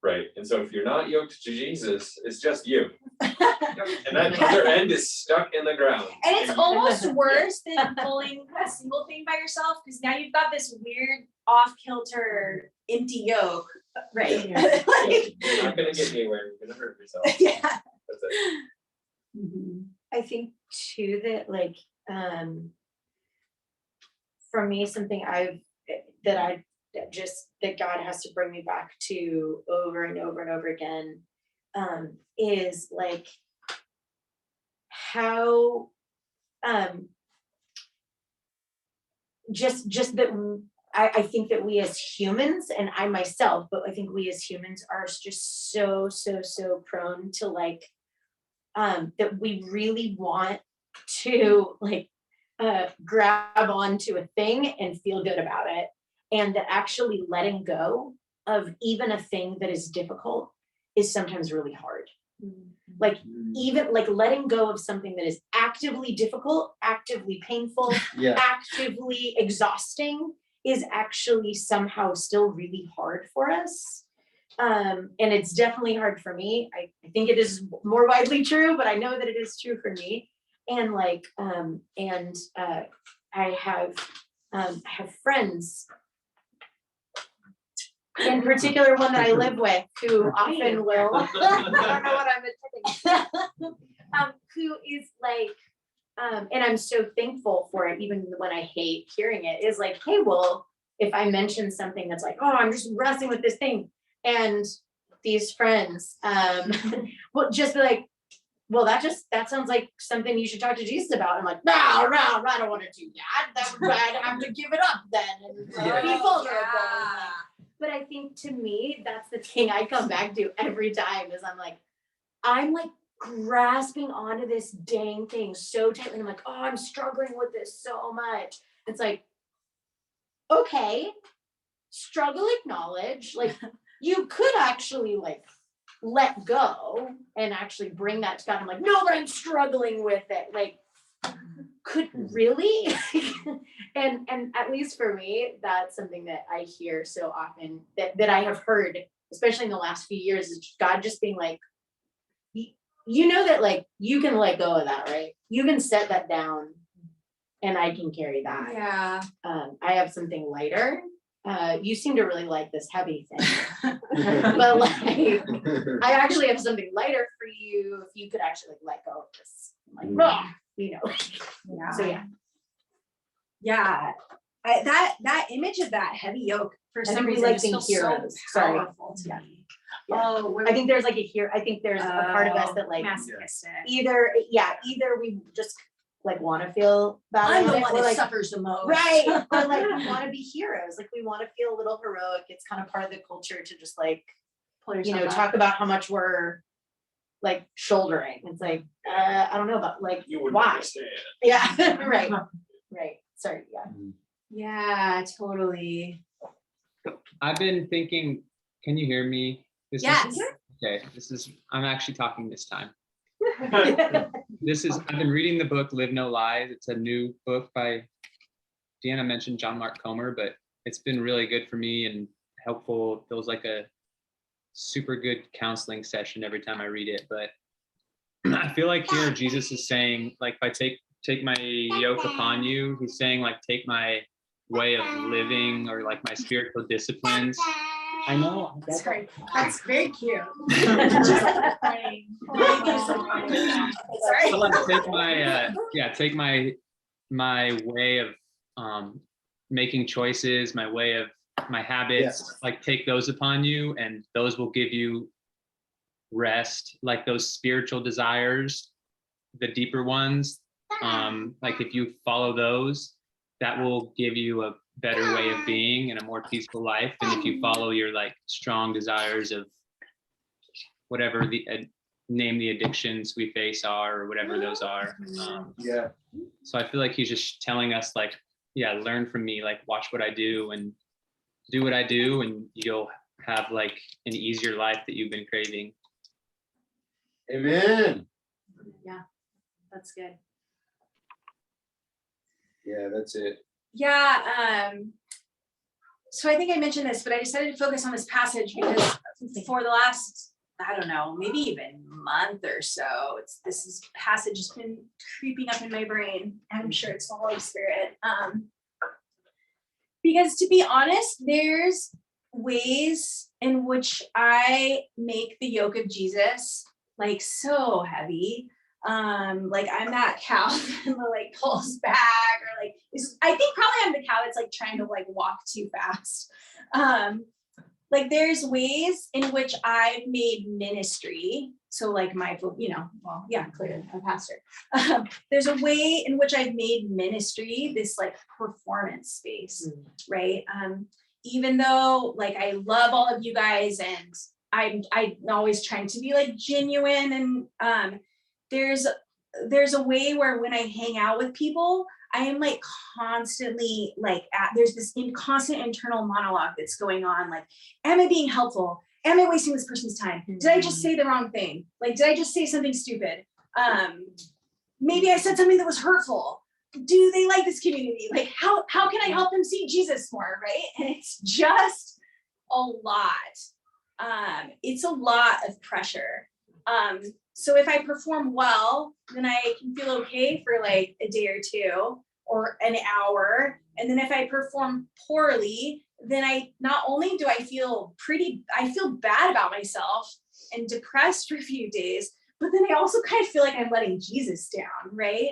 right? And so if you're not yoked to Jesus, it's just you. And that other end is stuck in the ground. And it's almost worse than pulling a single thing by yourself, because now you've got this weird off-kilter empty yoke, right? Like, You're not gonna get anywhere, you're gonna hurt yourself. yeah. That's it. I think too that like for me, something that God has to bring me back to over and over and over again is like how just that I think that we as humans, and I myself, but I think we as humans are just so prone to like that we really want to like grab onto a thing and feel good about it, and that actually letting go of even a thing that is difficult is sometimes really hard. Like even like letting go of something that is actively difficult, actively painful, actively exhausting is actually somehow still really hard for us. And it's definitely hard for me. I think it is more widely true, but I know that it is true for me. And like, I have friends, in particular one that I live with, who often will, I don't know what I'm intending, who is like, and I'm so thankful for it, even when I hate hearing it, is like, hey, well, if I mention something that's like, oh, I'm just wrestling with this thing, and these friends will just be like, well, that sounds like something you should talk to Jesus about. I'm like, no, I don't want to do that. I'd have to give it up then and be vulnerable. But I think to me, that's the thing I come back to every time is I'm like grasping onto this dang thing so tightly. I'm like, oh, I'm struggling with this so much. It's like, okay, struggle acknowledge. Like you could actually like let go and actually bring that to God. I'm like, no, but I'm struggling with it. Like, could really? and at least for me, that's something that I hear so often that I have heard, especially in the last few years, is God just being like, you know that like you can let go of that, right? You can set that down and I can carry that. Yeah. I have something lighter. You seem to really like this heavy thing. But like, I actually have something lighter for you if you could actually let go of this. Like, "Rah," you know. Yeah. So yeah. Yeah. That image of that heavy yoke for I some think we reason like just being feels so heroes. Sorry. powerful to Yeah. me. Yeah. Oh, I think there's like a here. I think there's a part of us that like masochistic. either we just like want to feel bad. I'm about the it, one or that like, suffers the most. right. Or like we want to be heroes. Like we want to feel a little heroic. It's kind of part of the culture to just like, Pull you know, yourself up. talk about how much we're like shouldering. It's like, I don't know about like You wouldn't why. understand. Yeah, right. Right. Sorry, yeah. Yeah, totally. I've been thinking, can you hear me? This is- Yes. Okay, I'm actually talking this time. I've been reading the book Live No Lies. It's a new book by, Deanna mentioned John Mark Comer, but it's been really good for me and helpful. It feels like a super good counseling session every time I read it. But I feel like here Jesus is saying, like, if I take my yoke upon you, he's saying, like, take my way of living or like my spiritual disciplines. I know. Sorry. That's very cute. So, like, take my way of making choices, my way of my habits, like take those upon you, and those will give you rest, like those spiritual desires, the deeper ones. Like if you follow those, that will give you a better way of being and a more peaceful life than if you follow your like strong desires of whatever the name the addictions we face are or whatever those are. Yeah. So I feel like he's just telling us like, yeah, learn from me, like watch what I do and do what I do, and you'll have like an easier life that you've been craving. Amen. Yeah, that's good. Yeah, that's it. Yeah, so I think I mentioned this, but I decided to focus on this passage because for the last, I don't know, maybe even month or so, this passage has been creeping up in my brain. I'm sure it's the Holy Spirit. Because to be honest, there's ways in which I make the yoke of Jesus like so heavy. Like I'm that cow that like pulls back, or like I think probably I'm the cow that's like trying to like walk too fast. Like there's ways in which I've made ministry. So like my, well, yeah, clearly I'm a pastor. There's a way in which I've made ministry this like performance space, right? Even though like I love all of you guys and I'm always trying to be like genuine, and there's a way where when I hang out with people, I am like constantly like there's this constant internal monologue that's going on. Like, am I being helpful? Am I wasting this person's time? Did I just say the wrong thing? Like, did I just say something stupid? Maybe I said something that was hurtful. Do they like this community? Like, how can I help them see Jesus more, right? And it's just a lot. It's a lot of pressure. So if I perform well, then I can feel okay for like a day or two or an hour. And then if I perform poorly, then not only do I feel bad about myself and depressed for a few days, but then I also kind of feel like I'm letting Jesus down, right?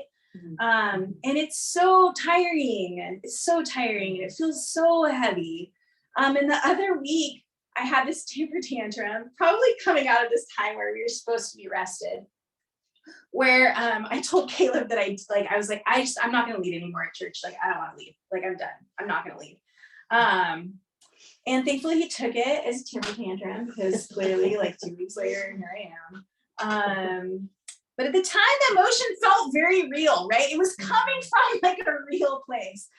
And it's so tiring, and it feels so heavy. And the other week, I had this temper tantrum, probably coming out of this time where we were supposed to be rested, where I told Caleb that I was like, I'm not gonna lead anymore at church. Like, I don't want to lead. Like, I'm done. I'm not gonna lead. And thankfully he took it as a temper tantrum, because clearly like 2 weeks later, here I am. But at the time, the emotion felt very real, right? It was coming from like a real place.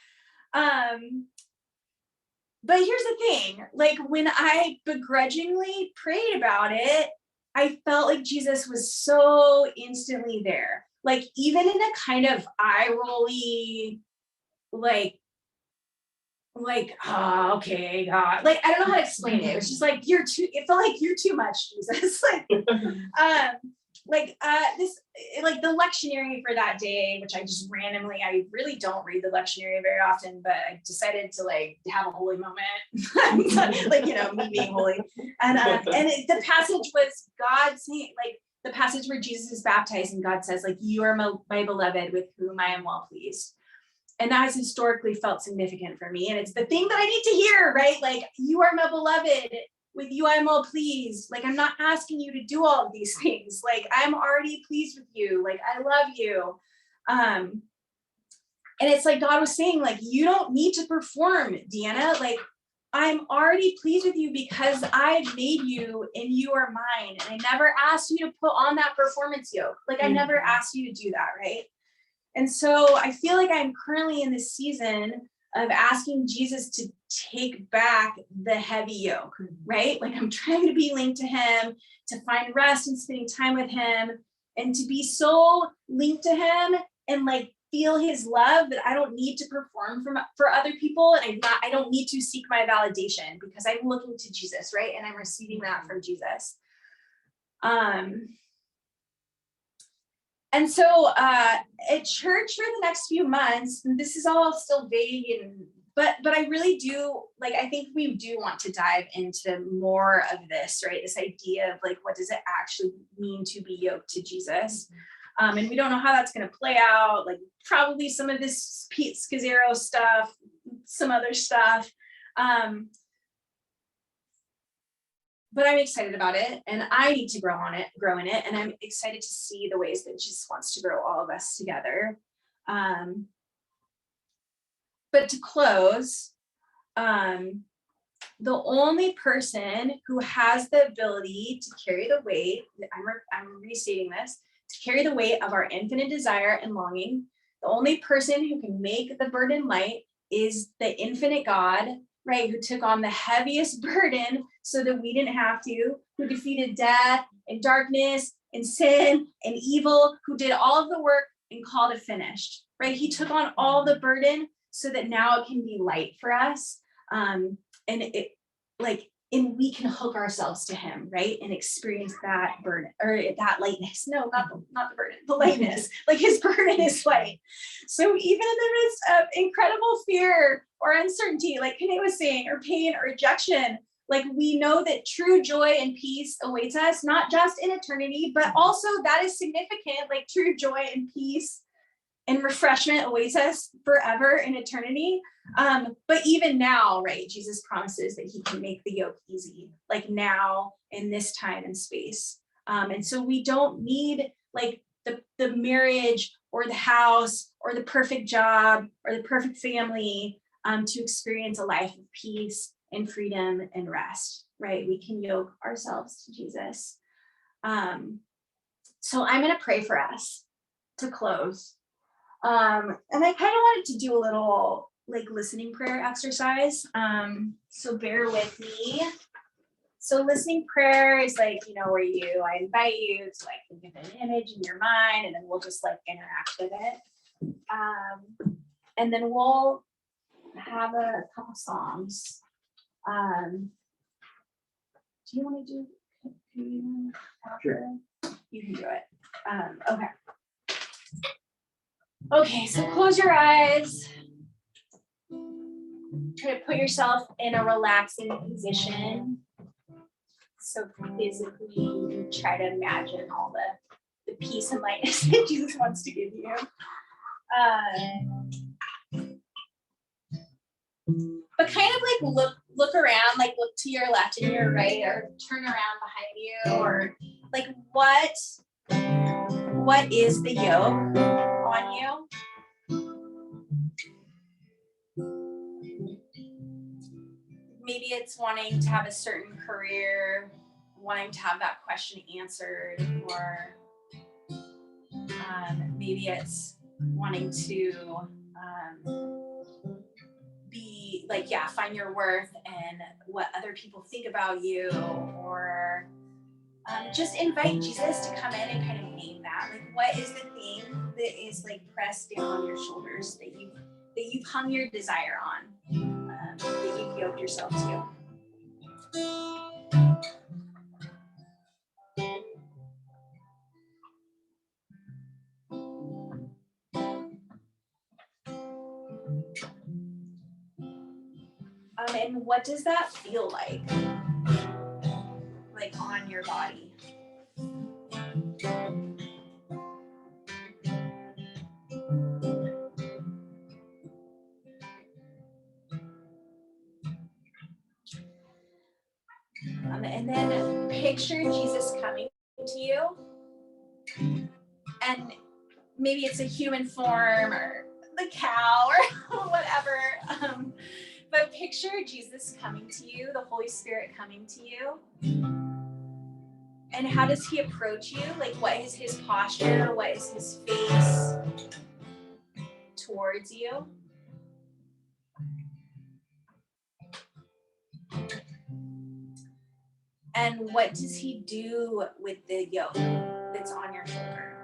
But here's the thing, like when I begrudgingly prayed about it, I felt like Jesus was so instantly there. Like even in a kind of eye-rolly, like, oh, okay, God. Like, I don't know how to explain it. It was just like, it felt like you're too much, Jesus. Like, like the lectionary for that day, which I just randomly, I really don't read the lectionary very often, but I decided to like have a holy moment, like, you know, me being holy. And the passage was God saying, like, the passage where Jesus is baptized and God says, like, you are my beloved with whom I am well pleased. And that has historically felt significant for me. And it's the thing that I need to hear, right? Like, you are my beloved. With you, I'm well pleased. Like, I'm not asking you to do all of these things. Like, I'm already pleased with you. Like, I love you. And it's like God was saying, like, you don't need to perform, Deanna. Like, I'm already pleased with you because I've made you and you are mine. And I never asked you to put on that performance yoke. Like, I never asked you to do that, right? And so I feel like I'm currently in this season of asking Jesus to take back the heavy yoke, right? Like, I'm trying to be linked to him, to find rest and spending time with him, and to be so linked to him and like feel his love that I don't need to perform for other people. And I don't need to seek my validation because I'm looking to Jesus, right? And I'm receiving that from Jesus. And so at church for the next few months, and this is all still vague, but I really do, like, I think we do want to dive into more of this, right? This idea of like, what does it actually mean to be yoked to Jesus? And we don't know how that's going to play out, like probably some of this Pete Scazzaro stuff, some other stuff. But I'm excited about it, and I need to grow in it, and I'm excited to see the ways that Jesus wants to grow all of us together. But to close, the only person who has the ability to carry the weight, I'm restating this, to carry the weight of our infinite desire and longing, the only person who can make the burden light is the infinite God, right, who took on the heaviest burden so that we didn't have to, who defeated death and darkness and sin and evil, who did all of the work and called it finished, right? He took on all the burden so that now it can be light for us. And we can hook ourselves to him, right? And experience that burden or that lightness. No, not the burden, the lightness. Like, his burden is light. So even in the midst of incredible fear or uncertainty, like Kane was saying, or pain or rejection, like, we know that true joy and peace awaits us, not just in eternity, but also that is significant, like true joy and peace and refreshment awaits us forever in eternity. But even now, right, Jesus promises that he can make the yoke easy, like now in this time and space. And so we don't need like the marriage or the house or the perfect job or the perfect family to experience a life of peace and freedom and rest, right? We can yoke ourselves to Jesus. So I'm going to pray for us to close. And I kind of wanted to do a little like listening prayer exercise. So bear with me. So listening prayer is like, where I invite you to like think of an image in your mind, and then we'll just like interact with it. And then we'll have a couple songs. Do you want to do communion after? Sure. You can do it. Okay. Okay, so close your eyes. Try to put yourself in a relaxing position. So physically, you try to imagine all the peace and lightness that Jesus wants to give you. But kind of like look around, like look to your left and your right, or turn around behind you, or like what is the yoke on you? Maybe it's wanting to have a certain career, wanting to have that question answered, or maybe it's wanting to be like, find your worth and what other people think about you, or just invite Jesus to come in and kind of name that. Like, what is the thing that is like pressed down on your shoulders that you've hung your desire on, that you've yoked yourself to? And what does that feel like? Like on your body? And then picture Jesus coming to you. And maybe it's a human form or the cow or whatever. But picture Jesus coming to you, the Holy Spirit coming to you. And how does he approach you? Like, what is his posture? What is his face towards you? And what does he do with the yoke that's on your shoulder?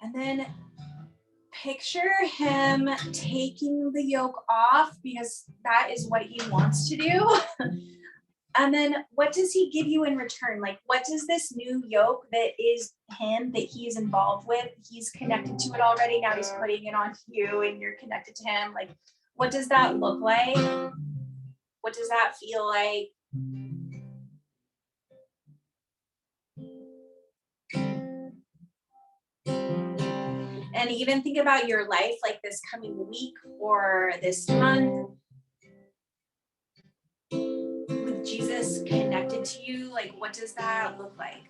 And then picture him taking the yoke off because that is what he wants to do. And then what does he give you in return? Like, what does this new yoke that is him, that he is involved with, he's connected to it already, now he's putting it on you and you're connected to him. Like, what does that look like? What does that feel like? And even think about your life, like this coming week or this month. With Jesus connected to you, like what does that look like?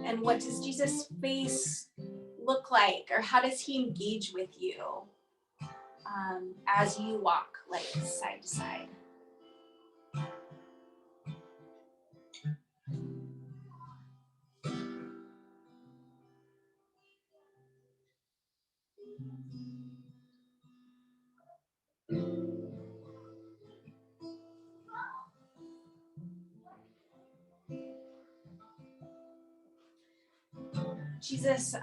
And what does Jesus' face look like? Or how does he engage with you as you walk like side to side? Jesus,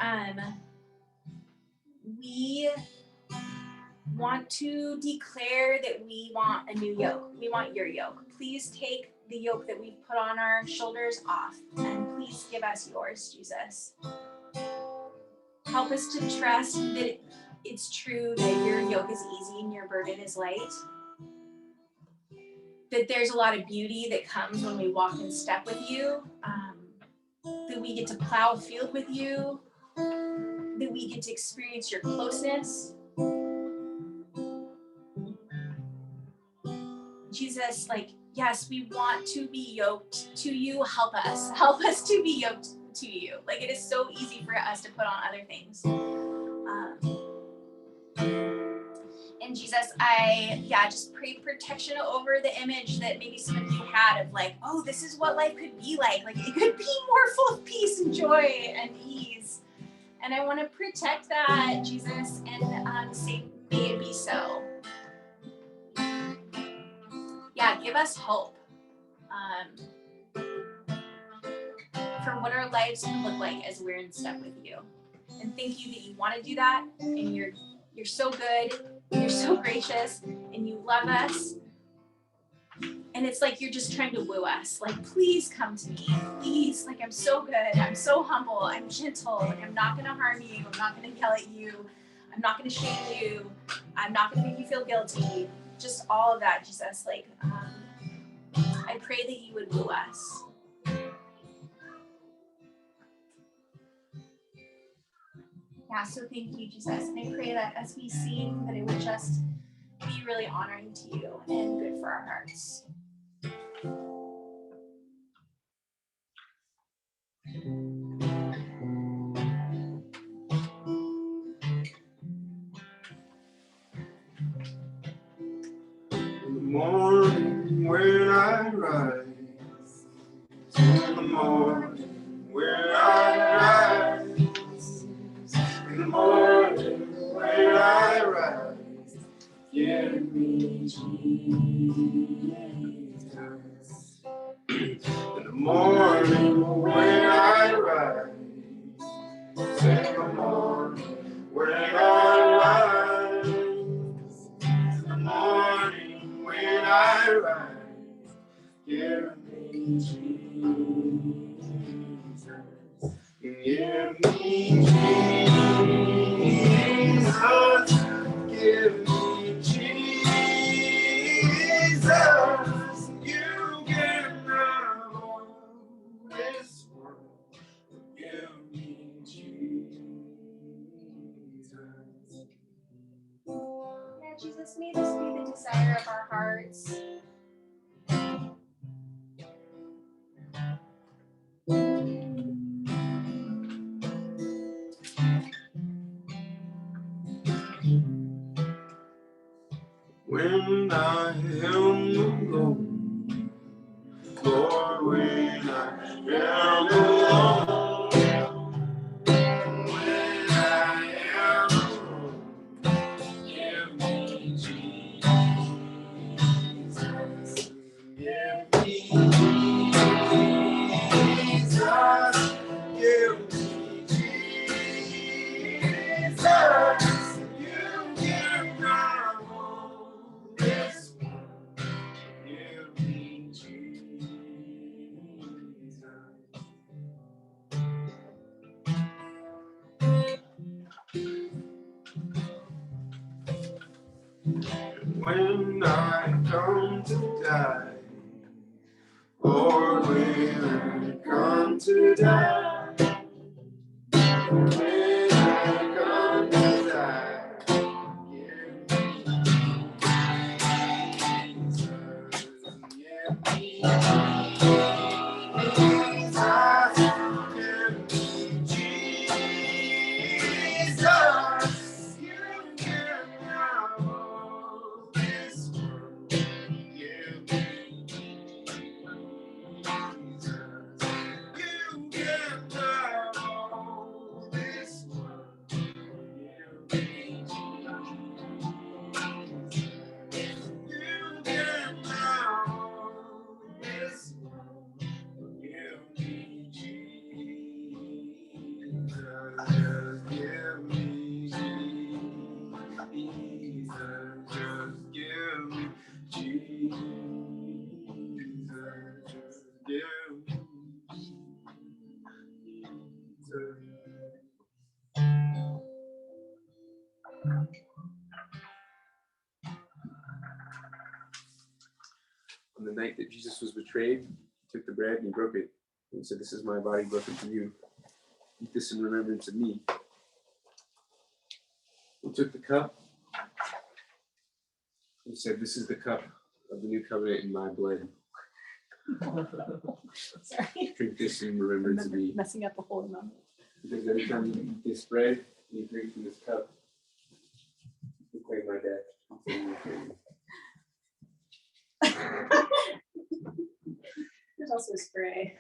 we want to declare that we want a new yoke. We want your yoke. Please take the yoke that we've put on our shoulders off, and please give us yours, Jesus. Help us to trust that it's true that your yoke is easy and your burden is light. That there's a lot of beauty that comes when we walk in step with you. That we get to plow a field with you. That we get to experience your closeness. Jesus, like, yes, we want to be yoked to you. Help us to be yoked to you. Like, it is so easy for us to put on other things. And Jesus, I just pray protection over the image that maybe some of you had of like, oh, this is what life could be like. Like, it could be more full of peace and joy and ease. And I want to protect that, Jesus, and say, may it be so. Yeah, give us hope for what our lives can look like as we're in step with you. And thank you that you want to do that, and you're so good, you're so gracious, and you love us. And it's like you're just trying to woo us. Like, please come to me. Please, like, I'm so good. I'm so humble. I'm gentle. Like, I'm not going to harm you. I'm not going to yell at you. I'm not going to shame you. I'm not going to make you feel guilty. Just all of that, Jesus. Like, I pray that you would woo us. Yeah, so thank you, Jesus. And I pray that as we sing, that it would just be really honoring to you and good for our hearts. In the morning when I rise, in the morning when I rise, in the morning when I rise, give me Jesus. In the morning when I rise, in the morning when I rise, in the morning when I rise, give me Jesus. Give me Jesus. Give me Jesus. You can have all this world. Give me Jesus. Yeah, Jesus, may this be the desire of our hearts. When I am alone, Lord, when I am alone, when I am alone, give me Jesus, give me Jesus, give me Jesus, you can have all this world, give me Jesus. When I come to die, Lord, when I come to die, when I come to die, give me Jesus, give me Jesus, you can have all this world, give me Jesus, you can have all this world, give me Jesus, you can have all this world, give me Jesus, just give me Jesus, just give me Jesus, just give me Jesus. On the night that Jesus was betrayed, he took the bread and he broke it. And he said, "This is my body broken for you. Eat this in remembrance of me." He took the cup. He said, "This is the cup of the new covenant in my blood. Sorry. Drink this in remembrance of me." Messing up the whole moment. Because every time you eat this bread and you drink from this cup, you proclaim my death. There's also a spray.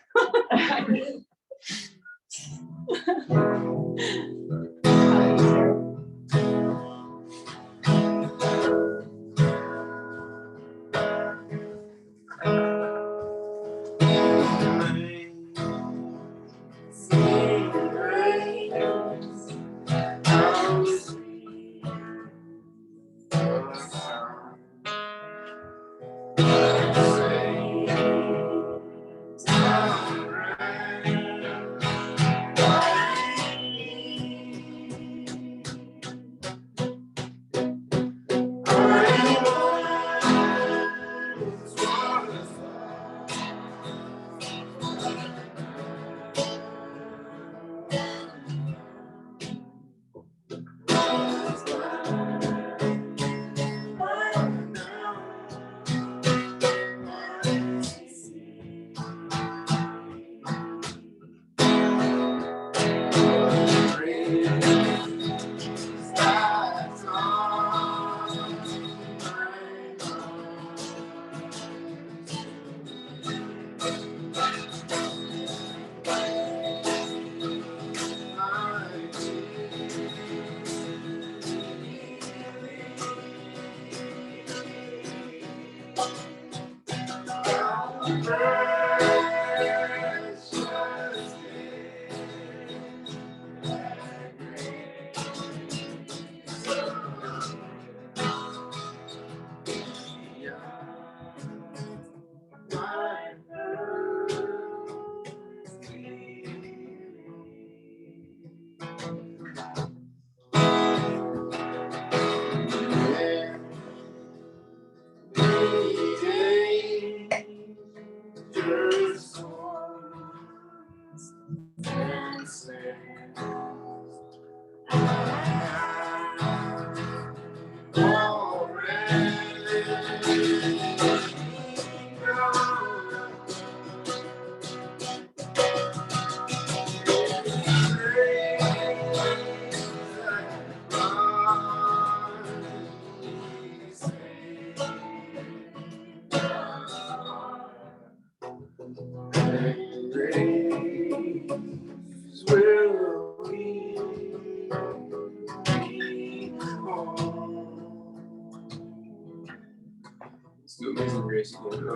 Let's do Amazing Grace again.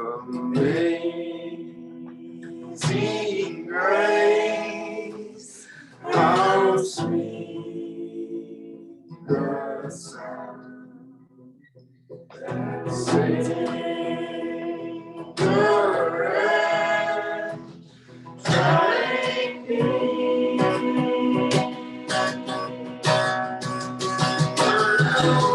Amazing Grace, how sweet the sound that saved a wretch like me. Oh,